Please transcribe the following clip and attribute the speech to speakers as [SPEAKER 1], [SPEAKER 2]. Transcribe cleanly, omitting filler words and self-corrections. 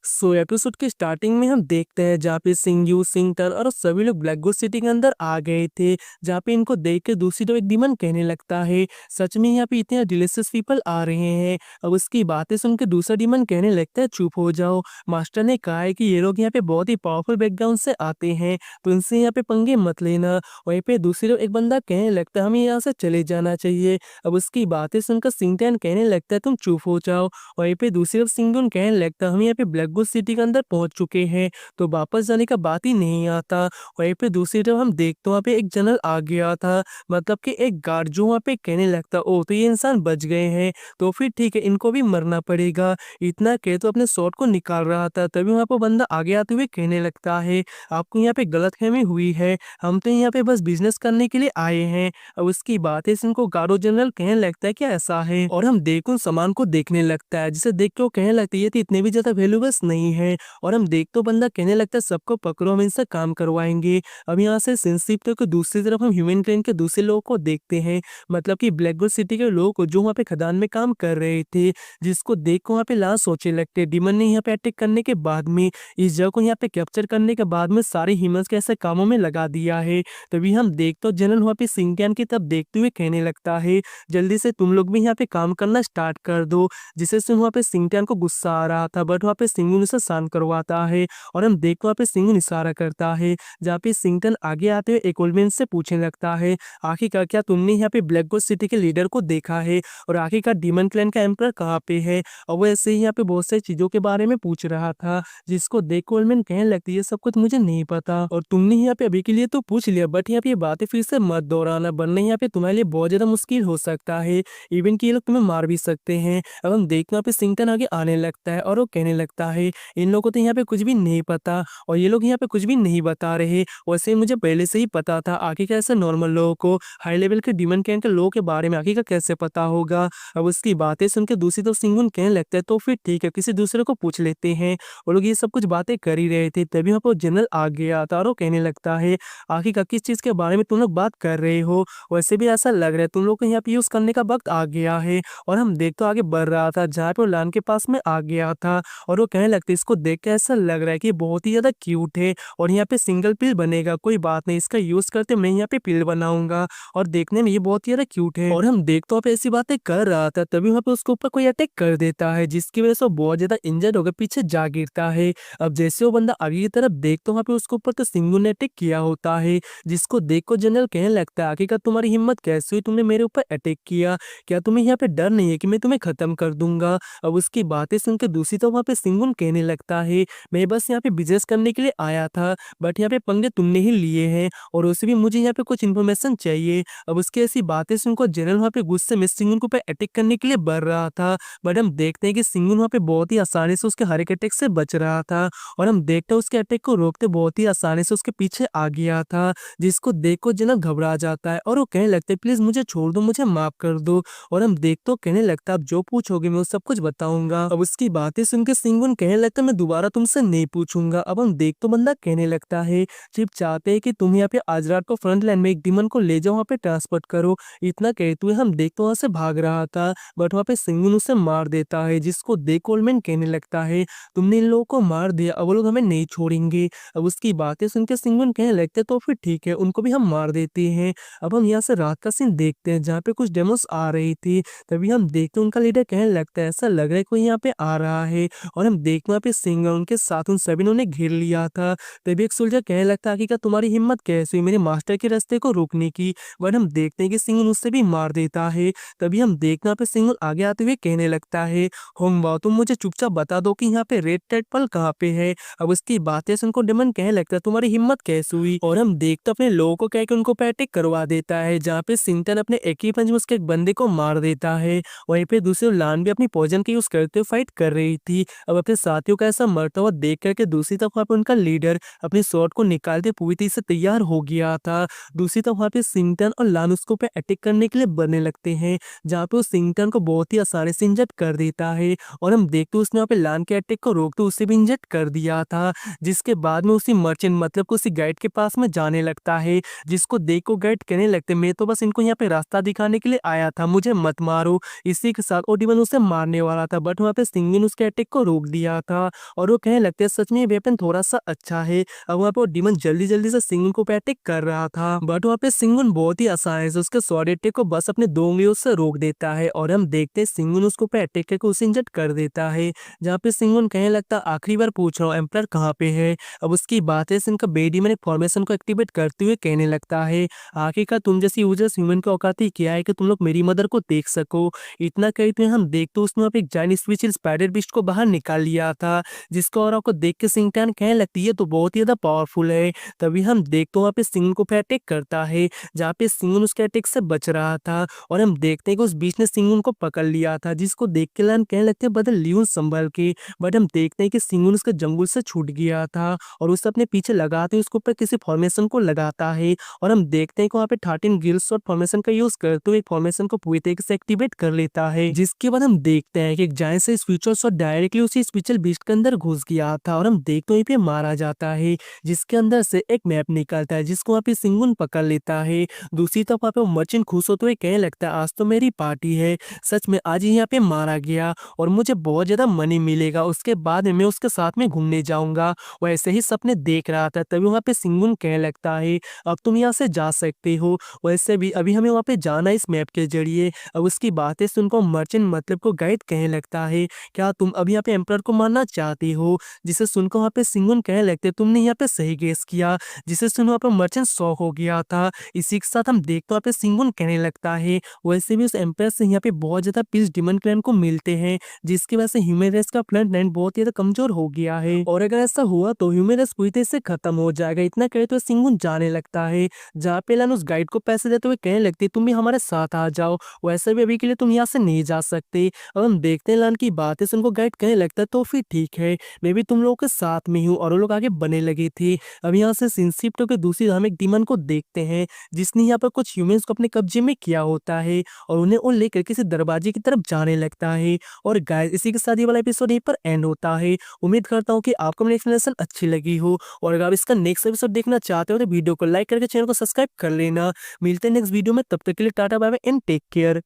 [SPEAKER 1] Episode के starting में हम देखते हैं जहाँ पे सिंगयू, सिंगटर और सभी लोग ब्लैक गोस्ट सिटी के अंदर आ गए थे। जहाँ पे इनको देख के दूसरी तरफ एक डीमन कहने लगता है, सच में यहाँ पे इतने डिलीशियस पीपल आ रहे हैं। अब उसकी बातें सुन के दूसरा डीमन कहने लगता है, चुप हो जाओ, मास्टर ने कहा है कि ये लोग यहाँ पे बहुत ही पावरफुल बैकग्राउंड से आते हैं, तो इनसे यहाँ पे पंगे मत लेना। वहीं पे दूसरी तरफ एक बंदा कहने लगता है, हमें यहाँ से चले जाना चाहिए। अब उसकी बातें सुनकर सिंगटन कहने लगता है, तुम चुप हो जाओ। वहीं पे दूसरी तरफ सिंगुन कहने लगता है, हम यहाँ पे ब्लैक गोस्ट सिटी के अंदर पहुंच चुके हैं, तो वापस जाने का बात ही नहीं आता। वहीं पे दूसरी तरफ हम देखते वहाँ पे एक जनरल आ गया था, मतलब कि एक गार्ड, जो वहाँ पे कहने लगता, ओ तो ये इंसान बच गए हैं, तो फिर ठीक है, इनको भी मरना पड़ेगा। इतना कह तो अपने शॉट को निकाल रहा था, तभी वहाँ पर बंदा आगे आते हुए कहने लगता है, आपको यहाँ पे गलतफहमी हुई है, हम तो यहाँ पे बस बिजनेस करने के लिए आए हैं। अब उसकी बातें सुन को गार्ड जनरल कहने लगता है, क्या ऐसा है? और हम देखो सामान को देखने लगता है, जिसे देख के वो कहने लगता है, ये तो इतने भी ज्यादा वैल्यूबल्स नहीं है। और हम देख तो बंदा कहने लगता है, सबको पकड़ो, हम इनसे काम करवाएंगे। अब यहाँ से सेंसिटिव को दूसरी तरफ हम ह्यूमन ट्रेन के दूसरे लोगों को देखते हैं, मतलब कि ब्लैक गोस्ट सिटी के लोग को जो वहाँ पे खदान में काम कर रहे थे, जिसको देख को वहाँ पे लाश सोचने लगते। डिमन ने यहाँ पे अटैक करने के बाद में, इस जगह को यहाँ पे कैप्चर करने के बाद में सारे ह्यूमंस के ऐसे कामों में लगा दिया है। तभी हम देख तो जनरल वहाँ पे सिंगटैन की तरफ देखते हुए कहने लगता है, जल्दी से तुम लोग भी यहाँ पे काम करना स्टार्ट कर दो। जिसे सुन वहाँ पे सिंगटैन को गुस्सा आ रहा था, बट वहाँ पे सिंगुन उसे शांत करवाता है। और हम देख वहाँ पे सिंगुन इशारा करता है, जहाँ पे सिंगटन आगे आते हुए एक ओल्ड मैन से पूछने लगता है, आखिरकार क्या तुमने यहाँ पे ब्लैक गोस्ट सिटी के लीडर को देखा है, और आखिरकार डीमन क्लैन का एम्परर कहाँ पे है? और वो ऐसे ही यहाँ पे बहुत सारी चीजों के बारे में पूछ रहा था, जिसको देख ओल्ड मैन कहने लगती है, ये सब कुछ मुझे नहीं पता, और तुमने यहाँ पे अभी के लिए तो पूछ लिया, बट यहाँ पे ये बातें फिर से मत दोहराना, वरना यहाँ पे तुम्हारे लिए बहुत ज्यादा मुश्किल हो सकता है, इवन कि ये लोग तुम्हें मार भी सकते हैं। अब हम देखना पे सिंगटन आगे आने लगता है, और वो कहने लगता है, इन लोगों को तो यहाँ पे कुछ भी नहीं पता, और ये लोग यहाँ पे कुछ भी नहीं बता रहे, वैसे मुझे पहले से ही पता था। आखिर कैसे नॉर्मल लोगों को हाई लेवल के डीमन कैन के लोगों के बारे में आखिर का कैसे पता होगा? अब उसकी बातें सुन के दूसरी तरफ सिंगुन कहने लगता है, तो फिर ठीक है, किसी दूसरे को पूछ लेते हैं। वो लोग ये सब कुछ बातें कर ही रहे थे, तभी वहाँ पर जनरल आ गया था, और वो कहने लगता है, आखिर किस चीज के बारे में तुम लोग बात कर रहे हो? वैसे भी ऐसा लग रहा है तुम लोग को यहाँ पे यूज करने का वक्त आ गया है। और हम देख तो आगे बढ़ रहा था, जहाँ पे वो लान के पास में आ गया था, और वो कहने लगता है, इसको देख के ऐसा लग रहा है कि बहुत ही ज्यादा क्यूट है, और यहाँ पे सिंगल पिल बनेगा, कोई बात नहीं, इसका यूज करते मैं यहाँ पे पिल बनाऊंगा, और देखने में ये बहुत ही ज्यादा क्यूट है। और हम देख तो वहाँ पे ऐसी बातें कर रहा था, तभी वहाँ पे उसके ऊपर कोई अटैक कर देता है, जिसकी वजह से वो बहुत ज्यादा इंजर्ड होकर पीछे जा गिरता है। अब जैसे वो बंदा आगे की तरफ देख तो वहाँ पे उसके ऊपर तो सिंगू ने अटैक किया होता है, जिसको देख को जनरल कहने लगता है, आखिरकार तुम्हारी हिम्मत कैसे हुई, तुमने मेरे ऊपर अटैक किया, क्या तुम्हें यहाँ पे डर नहीं है कि मैं तुम्हें खत्म कर दूंगा? अब उसकी बातें सुनकर दूसरी तरफ वहाँ पे सिंगुन कहने लगता है, मैं बस यहाँ पे बिजनेस करने के लिए आया था, बट यहाँ पे पंगे तुमने ही लिए हैं, और उसे भी मुझे यहाँ पे कुछ इन्फॉर्मेशन चाहिए। अब उसकी ऐसी बातें सुनकर जनरल वहाँ पे गुस्से में सिंगुन के ऊपर अटैक करने के लिए बढ़ रहा था, बट हम देखते हैं कि सिंगुन वहाँ पे बहुत ही आसानी से उसके हर एक अटैक से बच रहा था, और हम देखते हैं उसके अटैक को रोकते बहुत ही आसानी से उसके पीछे आ गया था, जिसको देख को जनरल घबरा जाता है, और वो कहने लगते हैं, प्लीज मुझे छोड़ दो, मुझे माफ कर दो। और हम देख तो कहने लगता, अब जो पूछोगे मैं वो सब कुछ बताऊंगा। अब उसकी बातें सुनकर सिंगुन कहने लगता, मैं दोबारा तुमसे नहीं पूछूंगा। अब हम देख तो बंदा कहने लगता है, चिप चाहते हैं कि तुम यहाँ पे आज रात को फ्रंट लाइन में एक डीमन को ले जाओ, वहाँ पे ट्रांसपोर्ट करो। इतना कहते हुए हम देख तो वहाँ से भाग रहा था, बट वहाँ पे सिंगुन उसे मार देता है, जिसको देख ओल्डमैन कहने लगता है, तुमने इन लोगों को मार दिया, अब वो लोग हमें नहीं छोड़ेंगे। अब उसकी बातें सुनकर सिंगुन कहने लगते, तो फिर ठीक है, उनको भी हम मार देते हैं। अब हम यहाँ से रात का सीन देखते हैं, जहाँ पे कुछ डेमोस आ रही थी, तभी हम देखते उनका लीडर कहने लगता है, ऐसा लग रहा है कोई यहाँ पे आ रहा है। और हम देखते वहाँ पे सिंगर उनके साथ उन सभी ने उन्हें घेर लिया था। तभी एक सोल्जर कहने लगता है कि क्या तुम्हारी हिम्मत कैसे हुई मेरे मास्टर के रास्ते को रोकने की? बट हम देखते हैं कि सिंगल उससे भी मार देता है। तभी हम देखते वहाँ पे सिंगल आगे आते हुए कहने लगता है, होंगबा तुम मुझे चुपचाप बता दो कि यहाँ पे रेड टेम्पल कहाँ पे है। अब उसकी बातें सुनकर डेमन कहने लगता है, तुम्हारी हिम्मत कैसे हुई? और हम देखते अपने लोगों को कह के उनको पे अटैक करवा देता है, जहाँ पे सिंगटन अपने एक ही पंच में उसके एक बंदे को मार देता है। वहीं पे दूसरी लान भी अपनी पॉइजन का यूज करते हुए फाइट कर रही थी। अब अपने साथियों का ऐसा मरता हुआ देख करके दूसरी तरफ वहाँ पे उनका लीडर अपनी स्वॉर्ड को निकालते पूरी तरह से तैयार हो गया था। दूसरी तरफ वहाँ पे सिंगटन और लान उसको पे अटैक करने के लिए बनने लगते हैं, जहाँ पे वो सिंगटन को बहुत ही आसानी से इंजर्ड कर देता है। और हम देखते उसने वहाँ पे लान के अटैक को रोकते उसे भी इंजर्ड कर दिया था, जिसके बाद में उसी मर्चेंट मतलब को उसी गाइड के पास में जाने लगता है, जिसको देख को गाइड कहने लगते, मैं तो बस इनको यहाँ पे रास्ता दिखाने के लिए आया था, मुझे मत मारो। इसी के साथ ओडिवन उसे मारने वाला था, बट वहाँ पे सिंगन उसके अटैक को रोक दिया रहा था और वो कहने लगते हैं सच में ये वेपन थोड़ा-सा अच्छा है। अब वहाँ पे वो डीमन जल्दी-जल्दी से सिंगुन को अटैक कर रहा था, बट वहाँ पे सिंगुन बहुत ही आसानी से उसके स्वॉर्ड अटैक को बस अपने 2 उंगलियों से रोक देता है और हम देखते हैं सिंगुन उसको पे अटैक करके उसे इंजर्ड कर देता है। जहाँ पे सिंगुन कहने लगता है आखिरी बार पूछ रहा हूँ एम्परर कहाँ पे है? अब उसकी बातें से इनका बेडीमन एक फॉर्मेशन को एक्टिवेट करते हुए कहने लगता है आखिरकार तुम जैसी यूजर्स ह्यूमन की औकात ही क्या है कि तुम लोग मेरी मदर को देख सको। इतना कहते हुए हम देखते उसने वहाँ पे एक जायंट स्पिरिचुअल स्पाइडर बीस्ट को बाहर निकाल लिया था, जिसका ऑरा को देख के सिंगटैन कहने लगती है तो बहुत ही ज़्यादा पावरफुल है। तभी हम देखते वहाँ पे सिंगुन को फिर अटैक करता है, जहाँ पे सिंगुन उसके अटैक से बच रहा था और हम देखते हैं कि उस बीच ने सिंगुन को पकड़ लिया था, जिसको देख के लान कहने लगते हैं बदल लियून संभल के। बट हम देखते हैं कि सिंगुन उसके जंगल से छूट गया था और उसे अपने पीछे लगाते हुए उसके ऊपर किसी फॉर्मेशन को लगाता है और हम देखते हैं कि वहाँ पे 13 गिल्स शॉट फॉर्मेशन का यूज करते हुए एक फॉर्मेशन को पूरी तरीके से एक्टिवेट कर लेता है, जिसके बाद हम देखते हैं कि एक जायंट से फ्यूचर शॉट डायरेक्टली उसी स्पिरिचुअल बीस्ट के अंदर घुस गया था और हम देखते हैं पे मारा जाता है, जिसके अंदर से एक मैप निकलता है जिसको वहाँ पे सिंगुन पकड़ लेता है। दूसरी तरफ वहाँ पे वो मर्चेंट खुश होते हुए कहने लगता है आज तो मेरी पार्टी है, सच में आज ही यहाँ पे मारा गया और मुझे बहुत ज्यादा मनी मिलेगा, उसके बाद मैं उसके साथ में घूमने जाऊंगा। वैसे ही सपने देख रहा था तभी वहाँ पे सिंगुन कहने लगता है अब तुम यहाँ से जा सकते हो, वैसे भी अभी हमें वहाँ पे जाना है इस मैप के जरिए। अब उसकी बातें सुनकर मर्चेंट मतलब को गाइड कहने लगता है क्या तुम अभी यहाँ पे एम्परर को मारना चाहते हो? जिसे सुनकर वहाँ पे सिंगुन कहने लगते तुमने यहाँ पे सही गेस किया, जिसे सुन वहाँ पे मर्चेंट शॉक हो गया था। इसी के साथ हम देखते वहाँ पे सिंगुन कहने लगता है वैसे भी उस एम्पायर से यहाँ पे बहुत ज्यादा पीस डिमन क्लैन को मिलते हैं, जिसकी वजह से ह्यूमन रेस का फ्रंट लाइन बहुत ही ज्यादा कमजोर हो गया है और अगर ऐसा हुआ तो ह्यूमन रेस पूरी तरह से खत्म हो जाएगा। इतना कहे तो सिंगुन जाने लगता है, जहाँ पे लान उस गाइड को पैसे देते हुए कहने लगती तुम भी हमारे साथ आ जाओ, वैसे भी अभी के लिए तुम यहाँ से नहीं जा सकते। अब हम देखते हैं लान की बातें से उनको गाइड कहने लगता है तो फिर ठीक है मैं भी तुम लोगों के साथ में हूँ और वो लोग आगे बने लगे थे। अब यहाँ से सिंसिप्टो के दूसरी हम एक डीमन को देखते हैं जिसने यहाँ पर कुछ ह्यूमंस को अपने कब्जे में किया होता है और उन्हें वो लेकर किसी दरवाजे की तरफ जाने लगता है। और गाइस इसी के साथ ये वाला एपिसोड यहीं पर एंड होता है। उम्मीद करता हूँ कि आपको मेरी एक्सप्लेनेशन अच्छी लगी हो और अगर आप इसका नेक्स्ट एपिसोड देखना चाहते हो तो वीडियो को लाइक करके चैनल को सब्सक्राइब कर लेना। मिलते हैं नेक्स्ट वीडियो में, तब तक के लिए tata bye bye and take care.